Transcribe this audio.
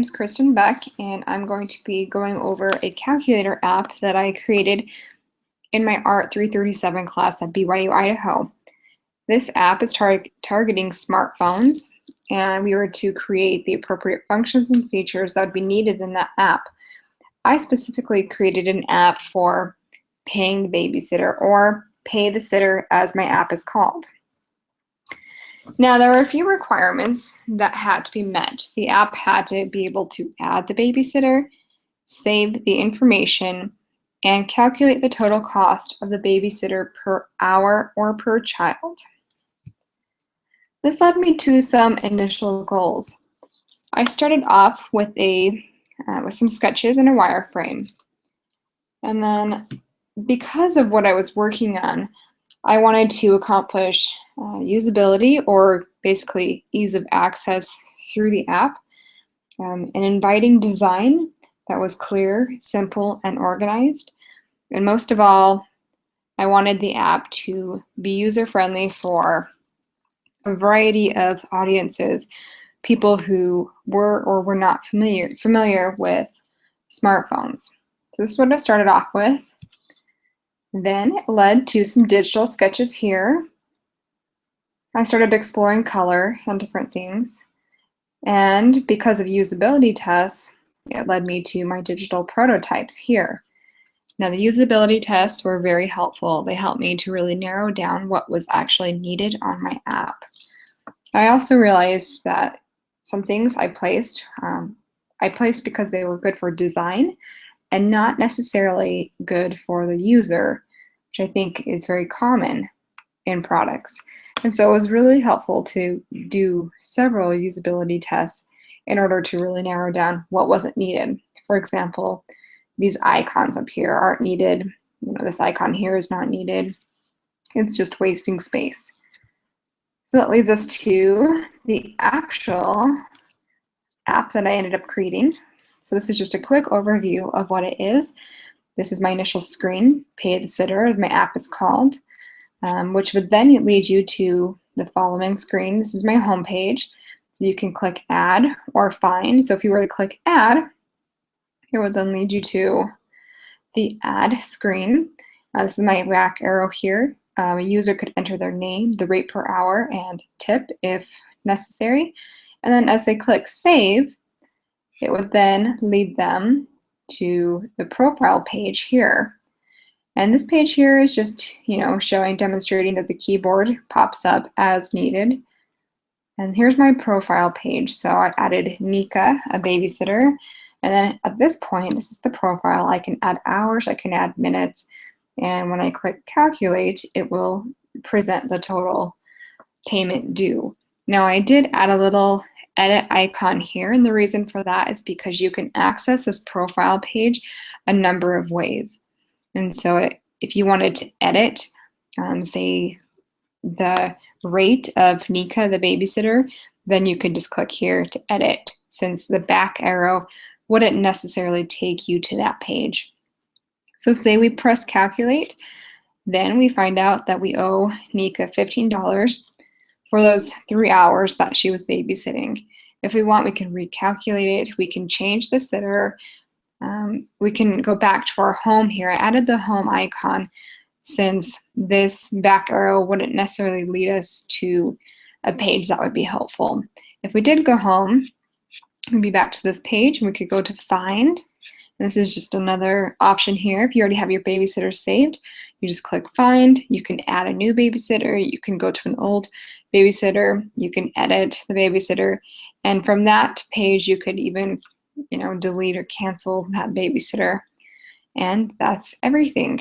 Is Kristen Beck, and I'm going to be going over a calculator app that I created in my ART337 class at BYU-Idaho. This app is targeting smartphones, and we were to create the appropriate functions and features that would be needed in that app. I specifically created an app for paying the babysitter, or Pay the Sitter as my app is called. Now, there were a few requirements that had to be met. The app had to be able to add the babysitter, save the information, and calculate the total cost of the babysitter per hour or per child. This led me to some initial goals. I started off with some sketches and a wireframe. And then, because of what I was working on, I wanted to accomplish usability, or basically ease of access through the app, an inviting design that was clear, simple, and organized. And most of all, I wanted the app to be user-friendly for a variety of audiences, people who were or were not familiar with smartphones. So this is what I started off with. Then it led to some digital sketches here. I started exploring color and different things. And because of usability tests, it led me to my digital prototypes here. Now, the usability tests were very helpful. They helped me to really narrow down what was actually needed on my app. I also realized that some things I placed because they were good for design and not necessarily good for the user, which I think is very common in products. And so it was really helpful to do several usability tests in order to really narrow down what wasn't needed. For example, these icons up here aren't needed. This icon here is not needed. It's just wasting space. So that leads us to the actual app that I ended up creating. So this is just a quick overview of what it is. This is my initial screen, Pay the Sitter as my app is called, which would then lead you to the following screen. This is my home page. So you can click Add or Find. So if you were to click Add, it would then lead you to the Add screen. This is my back arrow here. A user could enter their name, the rate per hour, and tip if necessary. And then as they click Save, it would then lead them to the profile page here. And this page here is just, demonstrating that the keyboard pops up as needed. And here's my profile page. So I added Nika, a babysitter. And then at this point, this is the profile. I can add hours, I can add minutes. And when I click Calculate, it will present the total payment due. Now, I did add a little edit icon here, and the reason for that is because you can access this profile page a number of ways. And so if you wanted to edit, say, the rate of Nika, the babysitter, then you could just click here to edit, since the back arrow wouldn't necessarily take you to that page. So say we press Calculate, then we find out that we owe Nika $15 for those 3 hours that she was babysitting. If we want, we can recalculate it. We can change the sitter. We can go back to our home here. I added the home icon since this back arrow wouldn't necessarily lead us to a page that would be helpful. If we did go home, we'd be back to this page, and we could go to Find. And this is just another option here. If you already have your babysitter saved, you just click Find. You can add a new babysitter. You can go to an old babysitter. You can edit the babysitter. And from that page, you could even, delete or cancel that babysitter. And that's everything.